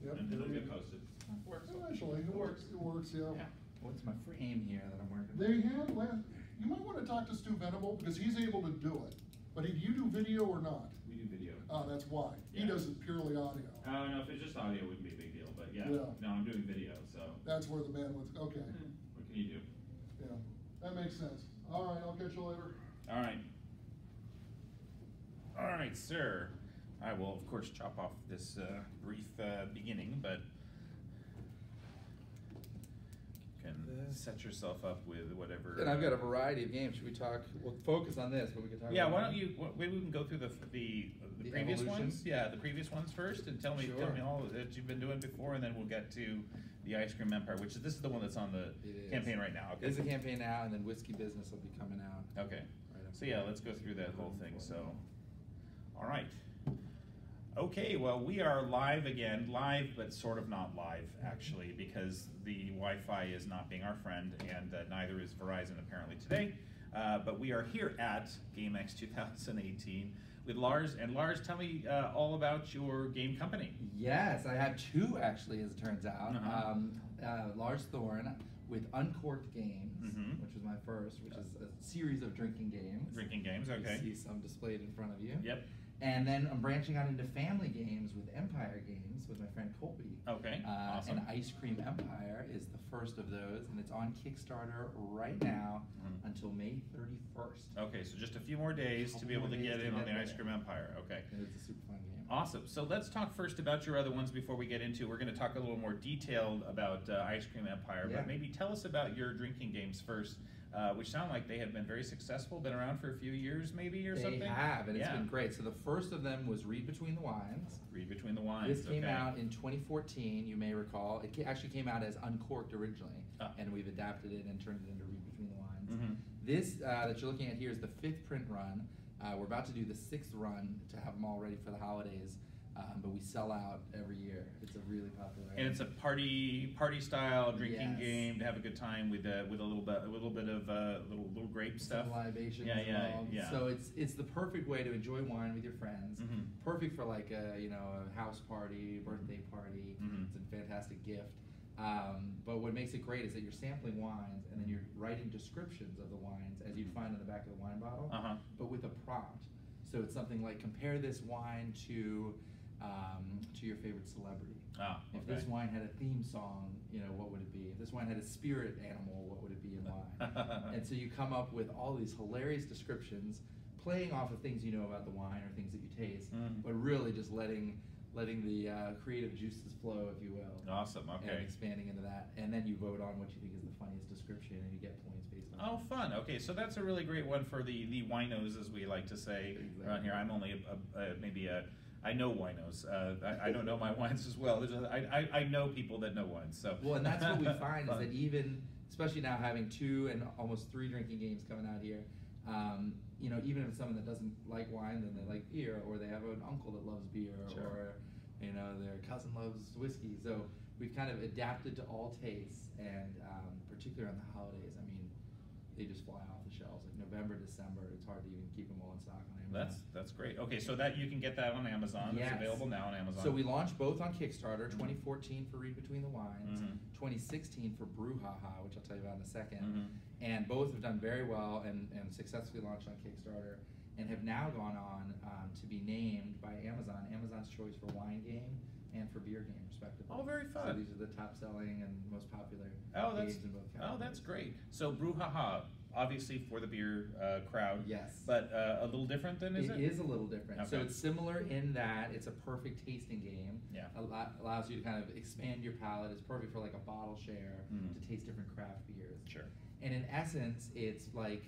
Yep. And it'll get posted. Works. Eventually, it works. It works. Yeah. What's my frame here that I'm working They have. You might want to talk to Stu Venable because he's able to do it. But do you do video or not? We do video. Oh, that's why. Yeah. He does it purely audio. No, if it's just audio, it wouldn't be a big deal. But yeah, Yeah. no, I'm doing video, so. That's where the bandwidth. Okay. What can you do? Yeah, that makes sense. All right, I'll catch you later. All right. All right, sir. I will, of course, chop off this brief beginning, but you can set yourself up with whatever. And I've got a variety of games. Should we talk? We'll focus on this, but we can talk. Yeah, about why don't you? Maybe we can go through the previous evolution? ones. Yeah, the previous ones first, and tell me all that you've been doing before, and then we'll get to the Ice Cream Empire, which is the one that's on the campaign right now. Okay. It is a campaign now, and then Whiskey Business will be coming out. Okay. So yeah, let's go through that whole thing. So, all right. Okay, well, we are live again. Live, but sort of not live, actually, because the Wi-Fi is not being our friend, and neither is Verizon apparently today. But we are here at Gamex 2018 with Lars. And Lars, tell me all about your game company. Yes, I have two, actually, as it turns out. Lars Thorn with Uncorked Games, which was my first, which is a series of drinking games. Drinking games, okay. You see some displayed in front of you. Yep. And then I'm branching out into family games with Empire Games with my friend Colby. Okay, awesome. And Ice Cream Empire is the first of those, and it's on Kickstarter right now until May 31st. Okay, so just a few more days to be able to get in on the Ice Cream Empire. Okay. And it's a super fun game. Awesome. So let's talk first about your other ones before we get into. We're going to talk a little more detailed about Ice Cream Empire, but maybe tell us about your drinking games first. Which sound like they have been very successful, been around for a few years maybe or something? They have, and it's been great. So the first of them was Read Between the Wines. Read Between the Wines, This came out in 2014, you may recall. It actually came out as Uncorked originally, and we've adapted it and turned it into Read Between the Wines. This that you're looking at here is the 5th print run. We're about to do the 6th run to have them all ready for the holidays. But we sell out every year. It's a really popular. And it's a party style drinking game to have a good time with a little bit of little grape stuff. Some libations. Yeah. So it's the perfect way to enjoy wine with your friends. Perfect for like a house party, birthday party. It's a fantastic gift. But what makes it great is that you're sampling wines and then you're writing descriptions of the wines as you'd find on the back of the wine bottle, but with a prompt. So it's something like compare this wine to your favorite celebrity. If this wine had a theme song, what would it be? If this wine had a spirit animal, what would it be in wine? And so you come up with all these hilarious descriptions, playing off of things you know about the wine or things that you taste, but really just letting the creative juices flow, if you will. Awesome, okay. And expanding into that. And then you vote on what you think is the funniest description, and you get points based on that. Oh, fun. Okay, so that's a really great one for the winos, as we like to say around here. I'm only I know winos. I don't know my wines as well. I know people that know wines. So. Well, and that's what we find is that even, especially now having 2 and almost 3 drinking games coming out here, even if it's someone that doesn't like wine, then they like beer, or they have an uncle that loves beer, or their cousin loves whiskey. So we've kind of adapted to all tastes, and particularly on the holidays, I mean, they just fly off the shelves. Like November, December, it's hard to even keep them all in stock on Amazon. That's great. Okay, so that you can get that on Amazon. Yes. It's available now on Amazon. So we launched both on Kickstarter, 2014 for Read Between the Wines, 2016 for Brouhaha, which I'll tell you about in a second. And both have done very well and successfully launched on Kickstarter, and have now gone on to be named by Amazon's choice for wine game and for beer game, respectively. Oh, very fun. So these are the top-selling and most popular games in both categories. Oh, that's great. So Brouhaha, obviously for the beer crowd. Yes. But a little different then, is it? It is a little different. Okay. So it's similar in that it's a perfect tasting game. Yeah. Allows you to kind of expand your palate. It's perfect for like a bottle share to taste different craft beers. Sure. And in essence, it's like,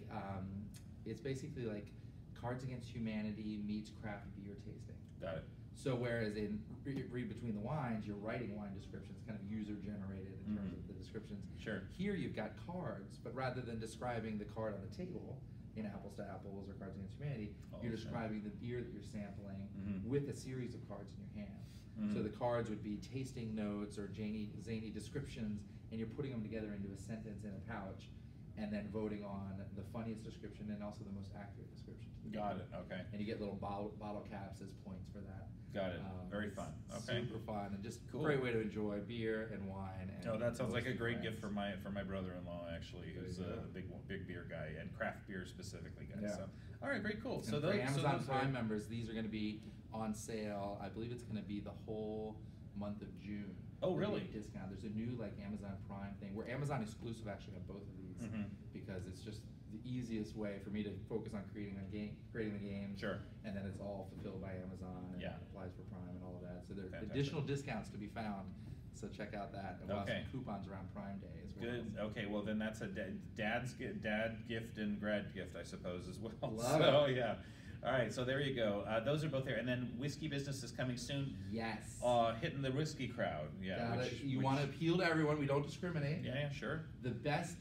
it's basically like Cards Against Humanity meets craft beer tasting. Got it. So whereas in Read Between the Wines, you're writing wine descriptions, kind of user-generated in terms of the descriptions. Sure. Here you've got cards, but rather than describing the card on the table, in Apples to Apples or Cards Against Humanity, you're describing the beer that you're sampling with a series of cards in your hand. So the cards would be tasting notes or zany descriptions, and you're putting them together into a sentence in a pouch, and then voting on the funniest description and also the most accurate description. Got it, okay. And you get little bottle caps as points for that. Got it. Very It's fun. Okay. Super fun, and just Cool. great way to enjoy beer and wine. And Oh, that sounds like a hosting great friends. gift for my brother-in-law actually, There who's you a go. big beer guy and craft beer specifically guy. Yeah. So, all right, very cool. And So for those, Amazon so those Prime are, members, these are going to be on sale. I believe it's going to be the whole month of June. Oh, There'll be really? a discount. There's a new like Amazon Prime thing. We're Amazon exclusive actually on both of these Mhm. because it's just the easiest way for me to focus on creating the games. Sure. And then it's all fulfilled by Amazon and Yeah. it applies for Prime and all of that. So there are Fantastic. additional discounts to be found. So check out that. And we'll have Okay. some coupons around Prime Day as well. Good. Okay. Well, then that's a dad gift and grad gift, I suppose, as well. Love so it. yeah. All right. So there you go. Those are both there. And then Whiskey Business is coming soon. Yes. Hitting the whiskey crowd. Yeah. Got it. You want to appeal to everyone. We don't discriminate. Yeah. Sure. The best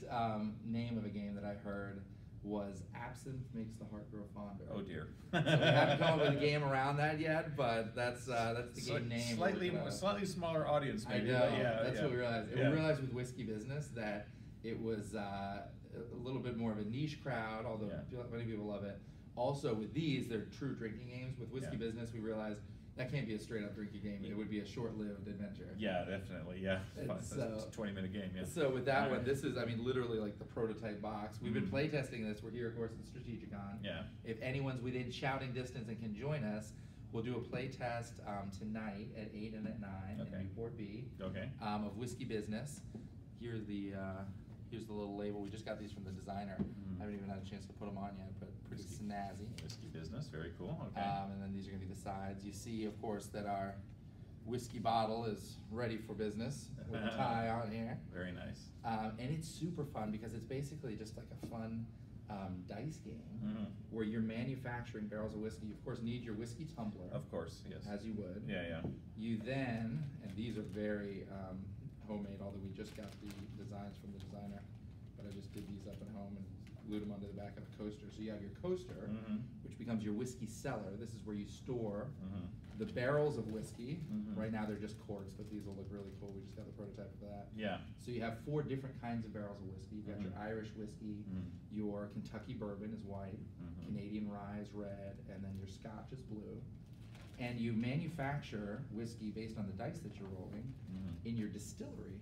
name of a game that I heard was Absinthe Makes the Heart Grow Fonder. Oh dear. So we haven't come up with a game around that yet, but that's the game name. Slightly smaller audience, I maybe. know. But yeah, That's yeah. what we realized. And Yeah. we realized with Whiskey Business that it was a little bit more of a niche crowd, although many people love it. Also, with these, they're true drinking games. With Whiskey Yeah. Business, we realized that can't be a straight up drinking game. It would be a short-lived adventure. Yeah, definitely. Yeah, And it's a so- 20-minute game. Yeah. So with that All one, right. this is, I mean, literally like the prototype box. We've been Mhm. playtesting this. We're here, of course, at Strategicon. Yeah. If anyone's within shouting distance and can join us, we'll do a playtest tonight at 8 and at 9 Okay. in Newport B Okay. of Whiskey Business. Here's the little label. We just got these from the designer. Mhm. I haven't even had a chance to put them on yet, but pretty snazzy. Whiskey Business. Very cool. Okay. And then these are going to be the sides. You see, of course, that our whiskey bottle is ready for business with a tie on here. Very nice. And it's super fun because it's basically just like a fun dice game Mhm. where you're manufacturing barrels of whiskey. You, of course, need your whiskey tumbler, Of course. Yes. as you would. Yeah. Yeah. You then, and these are very homemade, although we just got the designs from the designer, but I just did these up at home and glued them onto the back of a coaster. So you have your coaster, Mhm. which becomes your whiskey cellar. This is where you store Mhm. the barrels of whiskey. Mhm. Right now they're just corks, but these will look really cool. We just got the prototype for that. Yeah. So you have 4 different kinds of barrels of whiskey. You've got your Mhm. Irish whiskey, Mhm. your Kentucky bourbon is white, Mhm. Canadian rye is red, and then your Scotch is blue. And you manufacture whiskey based on the dice that you're rolling Mhm. in your distillery.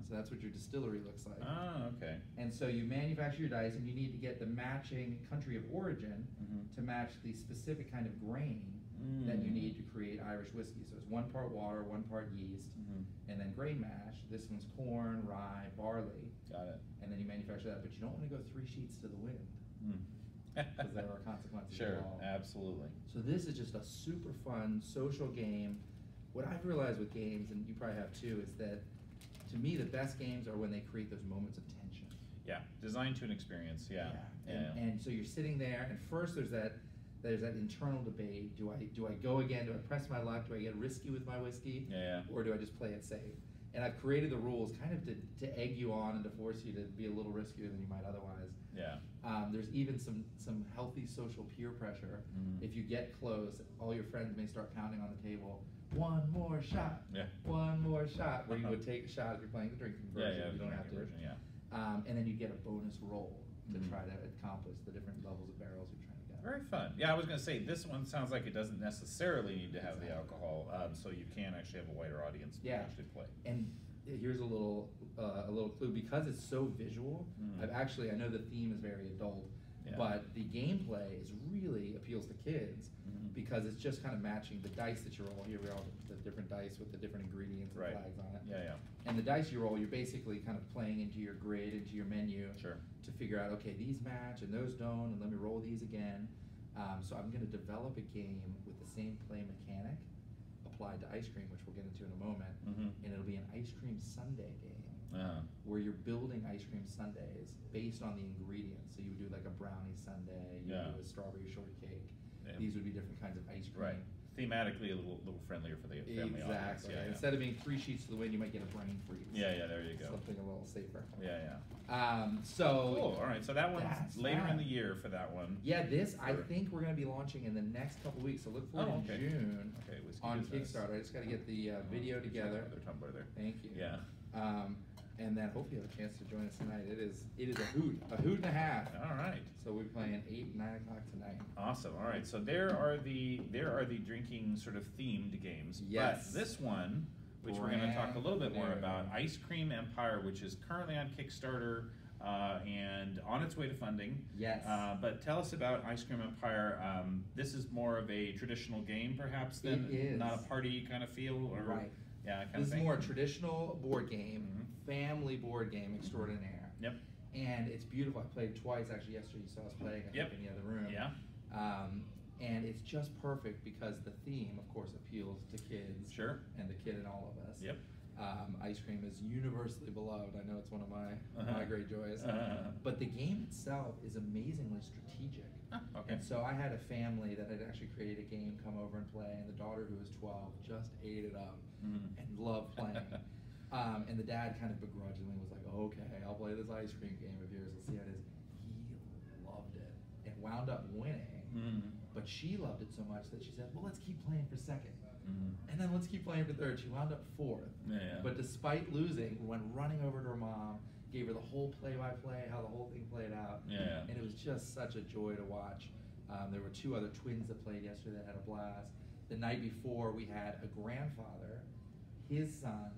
So that's what your distillery looks like. Ah. Okay. And so you manufacture your dice, and you need to get the matching country of origin Mhm. to match the specific kind of grain that you need to create Irish whiskey. So it's 1 part water, 1 part yeast, Mhm. and then grain mash. This one's corn, rye, barley, Got it. and then you manufacture that. But you don't want to go 3 sheets to the wind because there are consequences Sure. involved. Absolutely. So this is just a super fun social game. What I've realized with games, and you probably have too, is that to me the best games are when they create those moments of tension. Yeah. Designed to an experience. Yeah. Yeah. And so you're sitting there, and first there's that internal debate. Do I go again? Do I press my luck? Do I get risky with my whiskey? Yeah. Or do I just play it safe? And I've created the rules kind of to egg you on and to force you to be a little riskier than you might otherwise. Yeah. There's even some healthy social peer pressure. Mhm. If you get close, all your friends may start pounding on the table. 1 more shot. Yeah. 1 more shot. Where you would take a shot if you're playing the drinking version. Yeah. You don't have to. Version, yeah. And then you get a bonus roll to Mhm. try to accomplish the different levels of barrels you're trying to get. Very fun. Yeah, I was going to say this one sounds like it doesn't necessarily need to have the Exactly. alcohol, so you can actually have a wider audience to Yeah. actually play. And here's a little clue because it's so visual. Mhm. I know the theme is very adult, Yeah. but the gameplay is really appeals to kids Mhm. because it's just kind of matching the dice that you roll. Here we are, the different dice with the different ingredients and Right. flags on it. Yeah. And the dice you roll, you're basically kind of playing into your grid, into your menu Sure. to figure out, okay, these match and those don't, and let me roll these again. So I'm going to develop a game with the same play mechanic applied to ice cream, which we'll get into in a moment, Mhm. and it'll be an ice cream sundae game Uh-huh. where you're building ice cream sundaes based on the ingredients. So you would do like a brownie sundae, you Yeah. would do a strawberry shortcake. Yeah. These would be different kinds of ice cream. Right. Thematically a little friendlier for the family audience. Exactly. Yeah. Instead of being 3 sheets to the wind, you might get a brain freeze. Yeah. There you go. Something a little safer. Yeah. So Cool. All right. So that one's that's later in that. the year for that one. yeah, this I Sure. think we're going to be launching in the next couple weeks. So look forward Oh, to okay. June Okay. Whiskey on Business. Kickstarter. I just got to get the video together. Their Tumblr there. Thank you. Yeah. and then hopefully you have a chance to join us tonight. It is a hoot and a half. All right. So we're playing 8, 9 o'clock tonight. Awesome. All right. So there are the drinking sort of themed games. Yes. But this one, which we're going to talk a little bit more about, Ice Cream Empire, which is currently on Kickstarter and on its way to funding. Yes. But tell us about Ice Cream Empire. This is more of a traditional game, perhaps, than It is. not a party kind of feel, or Right. Yeah, kind This of thing. is more a traditional board game, Mhm. family board game extraordinaire. Yep. And it's beautiful. I played twice actually yesterday. You saw us playing I Yep. think, in the other room. Yeah. And it's just perfect because the theme, of course, appeals to kids. Sure. And the kid in all of us. Yep. Ice cream is universally beloved. I know it's one of my Uh-huh. great joys. Uh-huh. But the game itself is amazingly strategic. Ah, okay. And so I had a family that had actually created a game come over and play, and the daughter, who was 12, just ate it up Mhm. and loved playing. And the dad kind of begrudgingly was like, okay, I'll play this ice cream game of yours. We'll see how it is. He loved it and wound up winning. Mhm. But she loved it so much that she said, well, let's keep playing for second. Mhm. And then let's keep playing for third. She wound up fourth. Yeah. But despite losing, went running over to her mom, gave her the whole play-by-play, how the whole thing played out. Yeah. And it was just such a joy to watch. There were 2 other twins that played yesterday that had a blast. The night before, we had a grandfather, his son,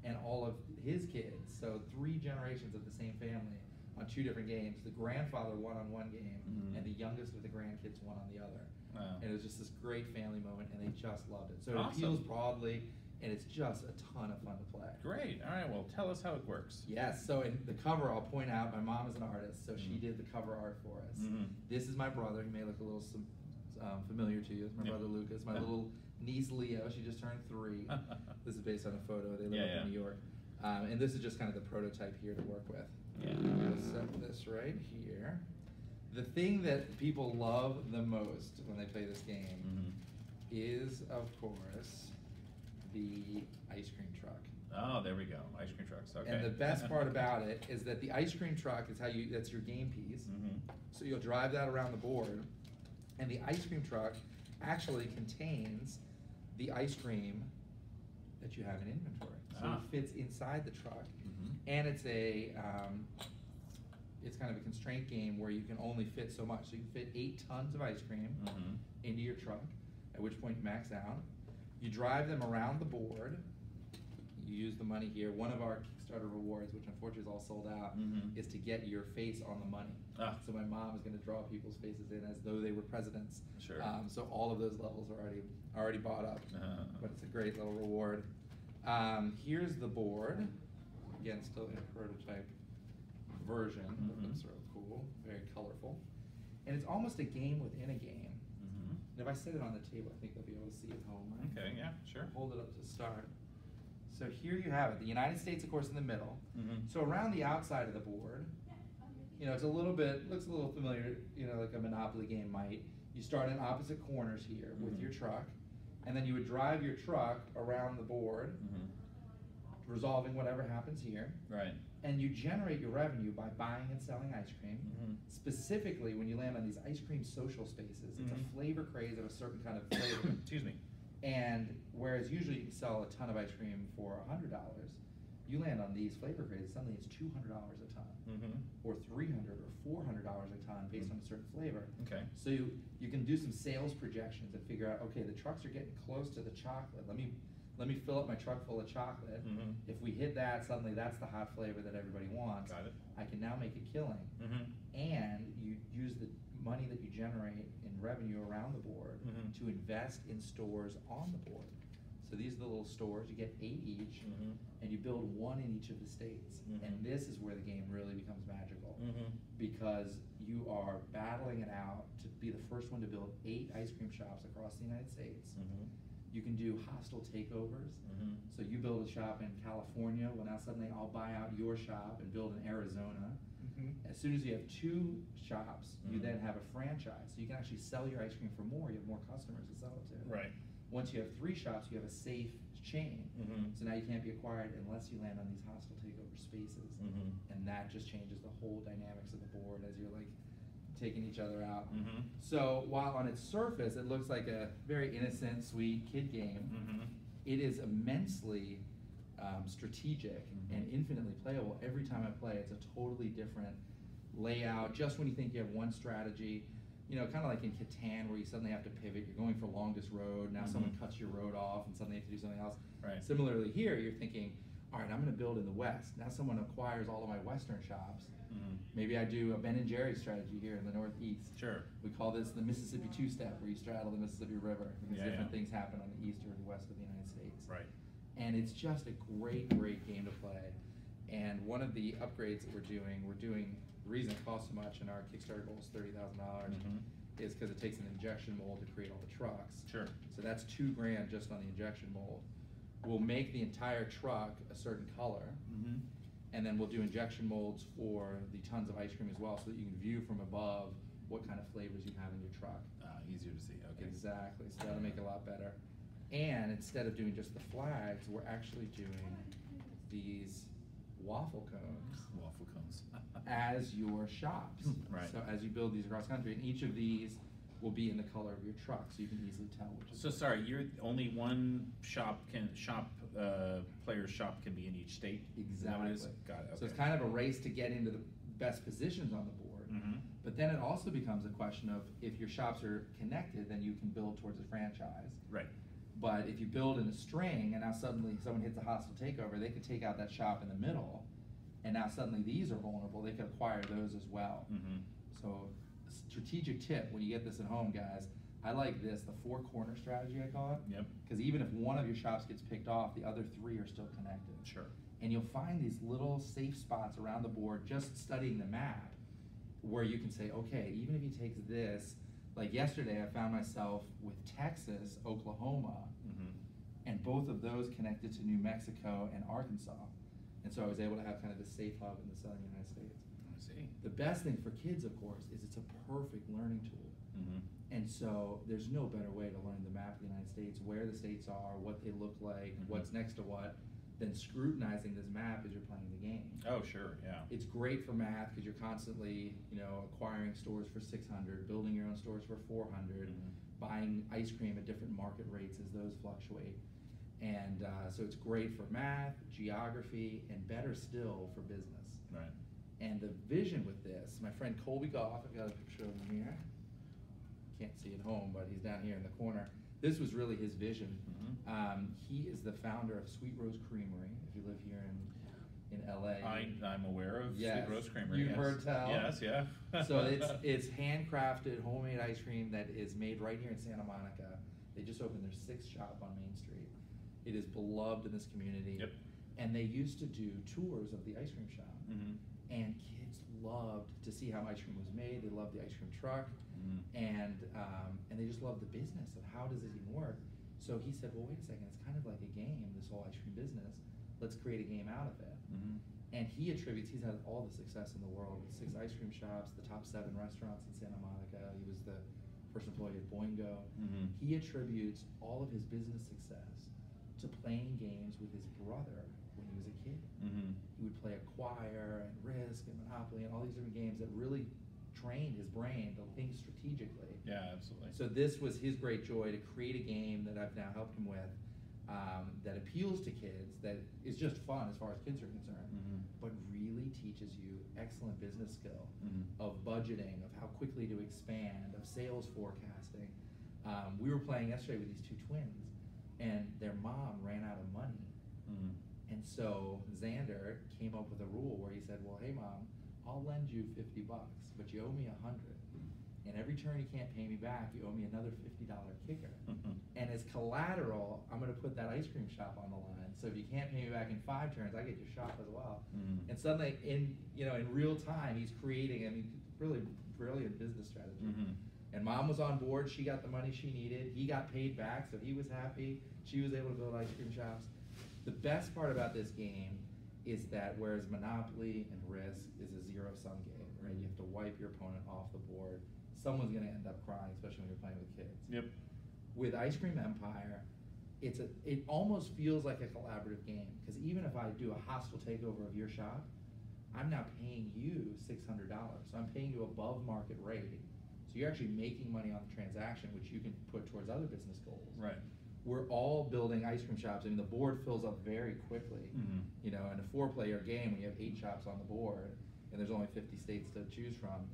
and all of his kids. So 3 generations of the same family on 2 different games. The grandfather won on one game, Mhm. and the youngest of the grandkids won on the other. Wow. And it was just this great family moment, and they just loved it. So it Awesome. appeals broadly, and it's just a ton of fun to play. Great. All right. Well, tell us how it works. Yes, so in the cover, I'll point out, my mom is an artist, so she Mhm. did the cover art for us. Mhm. This is my brother. He may look a little familiar to you. It's my Yeah. brother Lucas. My Yeah. little niece Leo, she just turned 3. This is based on a photo. They live Yeah, up yeah. in New York. And this is just kind of the prototype here to work with. Yeah. We'll set this right here. The thing that people love the most when they play this game Mhm. is, of course, the ice cream truck. Oh, there we go. Ice cream trucks. Okay. And the best part about it is that the ice cream truck is that's your game piece. Mhm. So you'll drive that around the board, and the ice cream truck actually contains the ice cream that you have in inventory. So Ah. it fits inside the truck, Mhm. and it's it's kind of a constraint game where you can only fit so much. So you can fit 8 tons of ice cream Mhm. into your truck, at which point you max out. You drive them around the board. You use the money here. One of our Kickstarter rewards, which unfortunately is all sold out, Mhm. is to get your face on the money. Ah. So my mom is going to draw people's faces in as though they were presidents. Sure. So all of those levels are already bought up, but it's a great little reward. Here's the board. Again, still in a prototype version. That Mhm. looks really cool, very colorful, and it's almost a game within a game. Mhm. And if I set it on the table, I think they'll be able to see at home. Right? Okay. Yeah. Sure. Hold it up to start. So here you have it. The United States, of course, in the middle. Mhm. So around the outside of the board, it's looks a little familiar, like a Monopoly game might. You start in opposite corners here with Mhm. your truck, and then you would drive your truck around the board, Mhm. resolving whatever happens here. Right. And you generate your revenue by buying and selling ice cream. Mhm. Specifically, when you land on these ice cream social spaces, it's a Mhm. flavor craze of a certain kind of flavor. Excuse me. And whereas usually you can sell a ton of ice cream for $100, you land on these flavor crazes, suddenly it's $200 a ton, Mhm. or $300 or $400 a ton based on a certain flavor. Okay. So you can do some sales projections and figure out, okay, the trucks are getting close to the chocolate. Let me fill up my truck full of chocolate. Mhm. If we hit that, suddenly that's the hot flavor that everybody wants. Got it. I can now make a killing. Mhm. And you use the money that you generate in revenue around the board Mhm. to invest in stores on the board. So these are the little stores. You get 8 each, Mhm. and you build 1 in each of the states. Mhm. And this is where the game really becomes magical, Mhm. because you are battling it out to be the first one to build 8 ice cream shops across the United States. Mhm. You can do hostile takeovers. Mhm. So you build a shop in California, well now suddenly I'll buy out your shop and build in Arizona. As soon as you have 2 shops, you Mhm. then have a franchise. So you can actually sell your ice cream for more. You have more customers to sell it to. Right. Once you have 3 shops, you have a safe chain. Mhm. So now you can't be acquired unless you land on these hostile takeover spaces. Mhm. And that just changes the whole dynamics of the board as you're like taking each other out. Mhm. So while on its surface it looks like a very innocent, sweet kid game, Mhm. it is immensely strategic and infinitely playable. Every time I play, it's a totally different layout. Just when you think you have one strategy, you know, kind of like in Catan, where you suddenly have to pivot. You're going for longest road. Now someone cuts your road off, and suddenly you have to do something else. Right. Similarly here, you're thinking, all right, I'm going to build in the West. Now someone acquires all of my Western shops. Maybe I do a Ben and Jerry's strategy here in the Northeast. Sure. We call this the Mississippi two-step, where you straddle the Mississippi River, because different things happen on the east or the west of the United States. Right. And it's just a great, great game to play. And one of the upgrades that we're doing, the reason it costs so much, and our Kickstarter goal is $30,000, is because it takes an injection mold to create all the trucks. Sure. So that's $2,000 just on the injection mold. We'll make the entire truck a certain color, and then we'll do injection molds for the tons of ice cream as well, so that you can view from above what kind of flavors you have in your truck. Easier to see. Okay. Exactly. So that'll make it a lot better. And instead of doing just the flags, we're actually doing these waffle cones Waffle cones. as your shops. Right. So as you build these across country, and each of these will be in the color of your truck, so you can easily tell which is. So sorry, you're only one player's shop can be in each state? Is that what it is? Exactly. Got it, okay. So it's kind of a race to get into the best positions on the board. But then it also becomes a question of, if your shops are connected, then you can build towards a franchise. Right. But if you build in a string, and now suddenly someone hits a hostile takeover, they could take out that shop in the middle, and now suddenly these are vulnerable. They could acquire those as well. So, strategic tip when you get this at home, guys, I like this, the 4-corner strategy, I call it. Yep. Because even if one of your shops gets picked off, the other 3 are still connected. Sure. And you'll find these little safe spots around the board, just studying the map, where you can say, okay, even if he takes this, like yesterday I found myself with Texas, Oklahoma, and both of those connected to New Mexico and Arkansas. And so I was able to have kind of the safe hub in the southern United States. I see. The best thing for kids, of course, is it's a perfect learning tool. And so there's no better way to learn the map of the United States, where the states are, what they look like, what's next to what, than scrutinizing this map as you're playing the game. Oh, sure, yeah. It's great for math because you're constantly, you know, acquiring stores for 600, building your own stores for 400, buying ice cream at different market rates as those fluctuate. And so it's great for math, geography, and better still for business. Right. And the vision with this, my friend Colby Goff, I've got a picture of him here. Can't see it home, but he's down here in the corner. This was really his vision. He is the founder of Sweet Rose Creamery, if you live here in LA. I'm aware of Yes. Sweet Rose Creamery. You've yes. heard tell. Yes, yeah. So it's handcrafted, homemade ice cream that is made right here in Santa Monica. They just opened their 6th shop on Main Street. It is beloved in this community. Yep. And they used to do tours of the ice cream shop. And kids loved to see how ice cream was made. They loved the ice cream truck. And they just loved the business of how does this even work. So he said, well, wait a second, it's kind of like a game, this whole ice cream business. Let's create a game out of it. And he attributes, he's had all the success in the world with 6 ice cream shops, the top 7 restaurants in Santa Monica. He was the first employee at Boingo. He attributes all of his business success to playing games with his brother when he was a kid. He would play Acquire and Risk and Monopoly and all these different games that really trained his brain to think strategically. Yeah, absolutely. So this was his great joy, to create a game that I've now helped him with, that appeals to kids, that is just fun as far as kids are concerned, but really teaches you excellent business skill of budgeting, of how quickly to expand, of sales forecasting. We were playing yesterday with these 2 twins, and their mom ran out of money. And so Xander came up with a rule where he said, well, hey mom, I'll lend you $50, but you owe me $100. And every turn you can't pay me back, you owe me another $50 kicker. And as collateral, I'm going to put that ice cream shop on the line. So if you can't pay me back in 5 turns, I get your shop as well. And suddenly, in real time, he's creating, really brilliant business strategy. And mom was on board. She got the money she needed. He got paid back, so he was happy. She was able to build ice cream shops. The best part about this game is that whereas Monopoly and Risk is a zero-sum game, right? You have to wipe your opponent off the board. Someone's going to end up crying, especially when you're playing with kids. Yep. With Ice Cream Empire, it almost feels like a collaborative game, because even if I do a hostile takeover of your shop, I'm now paying you $600. So I'm paying you above market rate. So you're actually making money on the transaction, which you can put towards other business goals. Right. we're all building ice cream shops. I mean, the board fills up very quickly. You know, in a 4-player game, when you have 8 shops on the board, and there's only 50 states to choose from,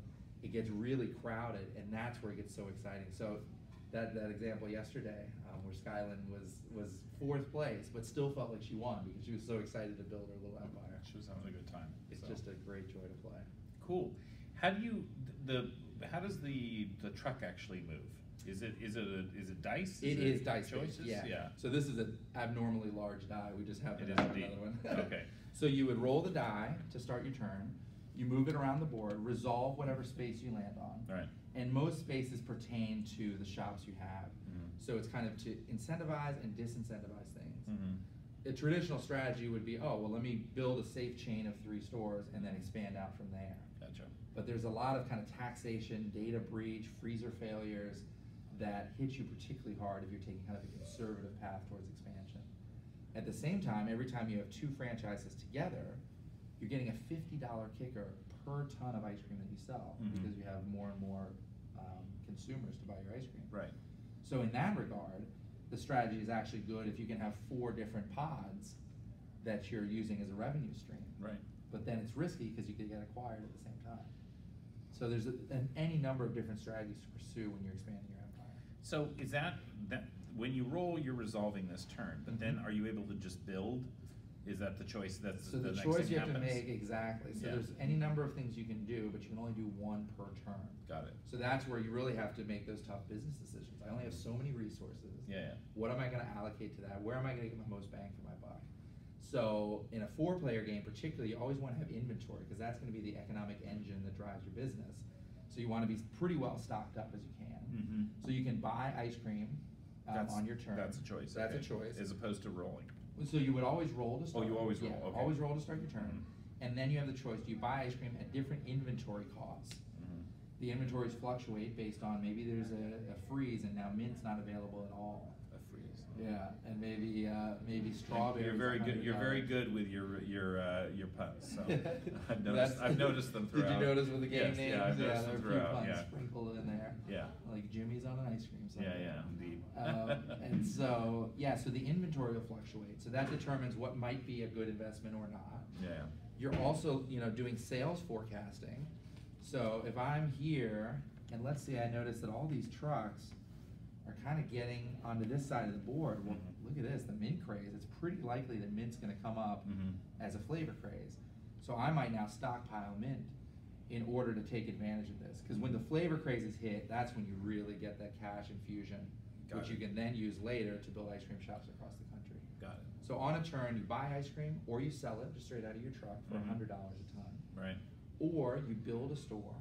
it gets really crowded, and that's where it gets so exciting. So that example yesterday, where Skyland was 4th place, but still felt like she won because she was so excited to build her little empire. She was having a good time. It's so. just a great joy to play. Cool. How do you how does the truck actually move? Is it dice? It is dice choices? based, yeah. So this is an abnormally large die. We just happen It to is have indeed. another one. Okay. So you would roll the die to start your turn. You move it around the board, resolve whatever space you land on. Right. And most spaces pertain to the shops you have. So it's kind of to incentivize and disincentivize things. A traditional strategy would be, oh, well, let me build a safe chain of 3 stores and then expand out from there. Gotcha. But there's a lot of kind of taxation, data breach, freezer failures that hit you particularly hard if you're taking kind of a conservative path towards expansion. At the same time, every time you have 2 franchises together, you're getting a $50 kicker per ton of ice cream that you sell because you have more and more consumers to buy your ice cream. Right. So in that regard, the strategy is actually good if you can have 4 different pods that you're using as a revenue stream. Right. But then it's risky because you could get acquired at the same time. So there's any number of different strategies to pursue when you're expanding your empire. So is that when you roll, you're resolving this turn, but then are you able to just build? Is that the choice? That's So the next choice thing you have to happens? make, exactly. So Yeah. there's any number of things you can do, but you can only do 1 per turn. Got it. So that's where you really have to make those tough business decisions. I only have so many resources. Yeah. What am I going to allocate to that? Where am I going to get my most bang for my buck? So in a 4-player game particularly, you always want to have inventory because that's going to be the economic engine that drives your business. So you want to be pretty well stocked up as you can. So you can buy ice cream on your turn. That's a choice. That's okay. a choice. As opposed to rolling. So you would always roll to start. Oh, you always roll, Yeah, okay. always roll to start your turn. And then you have the choice, do you buy ice cream at different inventory costs? The inventories fluctuate based on maybe there's a freeze and now mint's not available at all. A freeze. Yeah, and maybe strawberries. You're very good. You're very $100. good with your puns. So I've noticed them throughout. Did you notice with the game Yes, names? yeah, I've there noticed are a them few throughout. puns Yeah. sprinkled in there. Yeah. Like Jimmy's on an ice cream sundae. Yeah, indeed. And so, so the inventory will fluctuate. So that determines what might be a good investment or not. Yeah. You're also, doing sales forecasting. So if I'm here, and let's say I notice that all these trucks are kind of getting onto this side of the board. Well, look at this, the mint craze. It's pretty likely that mint's going to come up as a flavor craze. So I might now stockpile mint in order to take advantage of this. Because when the flavor crazes hit, that's when you really get that cash infusion, which you can then use later to build ice cream shops across the country. Got it. So on a turn, you buy ice cream or you sell it just straight out of your truck for $100 a ton. Right. Or you build a store,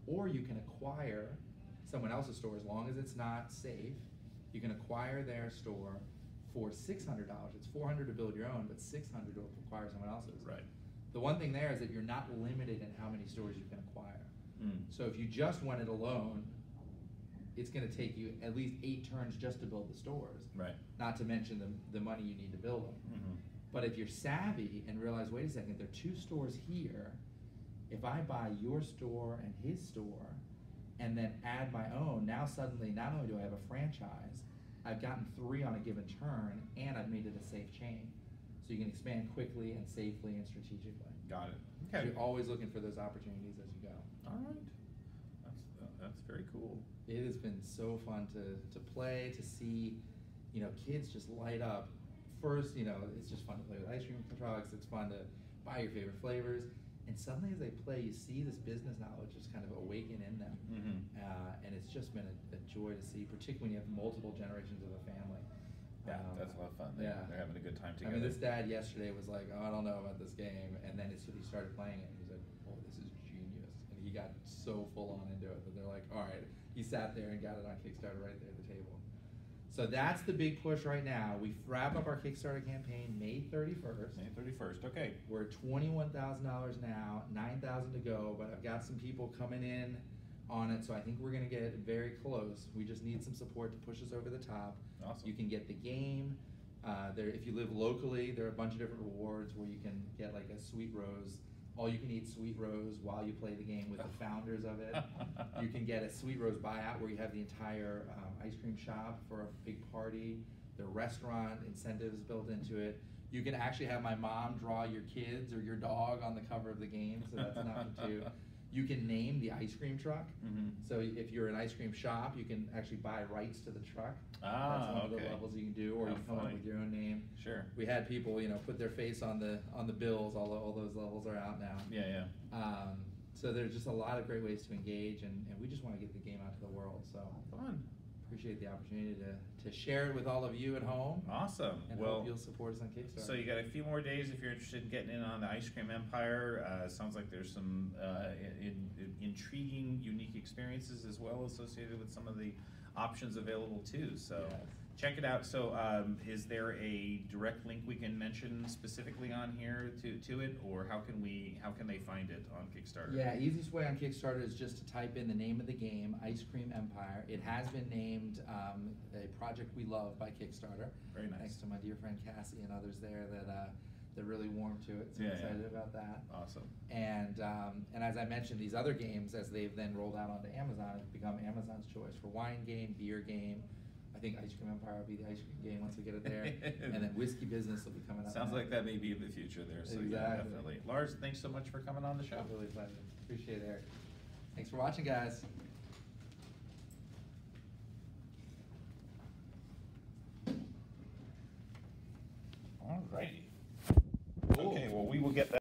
or you can acquire someone else's store as long as it's not safe. You can acquire their store for $600. It's $400 to build your own, but $600 to acquire someone else's. Right. The one thing there is that you're not limited in how many stores you can acquire. So if you just went it alone, it's going to take you at least 8 turns just to build the stores. Right. Not to mention the money you need to build them. But if you're savvy and realize, wait a second, there are 2 stores here. If I buy your store and his store, and then add my own, now suddenly not only do I have a franchise, I've gotten 3 on a given turn, and I've made it a safe chain. So you can expand quickly and safely and strategically. Got it. So Okay. you're always looking for those opportunities as you go. All right. That's very cool. It has been so fun to play, to see, kids just light up. First, it's just fun to play with ice cream trucks. It's fun to buy your favorite flavors. And suddenly as they play, you see this business knowledge just kind of awaken in them. And it's just been a joy to see, particularly when you have multiple generations of a family. Yeah, that's a lot of fun. They're having a good time I together. mean, this dad yesterday was like, oh, I don't know about this game. And then as he started playing it, he was like, oh, this is genius. And he got so full on into it that they're like, all right. He sat there and got it on Kickstarter right there at the table. So that's the big push right now. We wrap up our Kickstarter campaign May 31st. May 31st. Okay. We're at $21,000 now, $9,000 to go, but I've got some people coming in on it, so I think we're going to get very close. We just need some support to push us over the top. Awesome. You can get the game. If you live locally, there are a bunch of different rewards where you can get like a Sweet Rose all you can eat Sweet Rose while you play the game with the founders of it. You can get a Sweet Rose buyout where you have the entire ice cream shop for a big party. The restaurant incentives built into it. You can actually have my mom draw your kids or your dog on the cover of the game, so that's an option too. You can name the ice cream truck. So if you're an ice cream shop, you can actually buy rights to the truck. That's one of the levels you can do, or you can come up with your own name. Sure. We had people, put their face on the bills. All those levels are out now. Yeah. So there's just a lot of great ways to engage, and we just want to get the game out to the world. So fun. Appreciate the opportunity to share it with all of you at home. Awesome. And well, hope you'll support us on Kickstarter. So you got a few more days if you're interested in getting in on the Ice Cream Empire. Sounds like there's some intriguing, unique experiences as well associated with some of the options available too. So Yes. check it out. So is there a direct link we can mention specifically on here to it, or how can they find it on Kickstarter? Yeah, easiest way on Kickstarter is just to type in the name of the game, Ice Cream Empire. It has been named a project we love by Kickstarter. Very nice. Thanks to my dear friend Cassie and others there that really warmed to it. So Yeah, I'm excited yeah. about that. Awesome. And as I mentioned, these other games, as they've then rolled out onto Amazon, have become Amazon's choice for wine game, beer game. I think Ice Cream Empire will be the ice cream game once we get it there. And then Whiskey Business will be coming up. Sounds next. like that may be in the future there. So yeah, Exactly. definitely. Lars, thanks so much for coming on the show. Really pleasure. Appreciate it, Eric. Thanks for watching, guys. All righty. Okay, well, we will get that.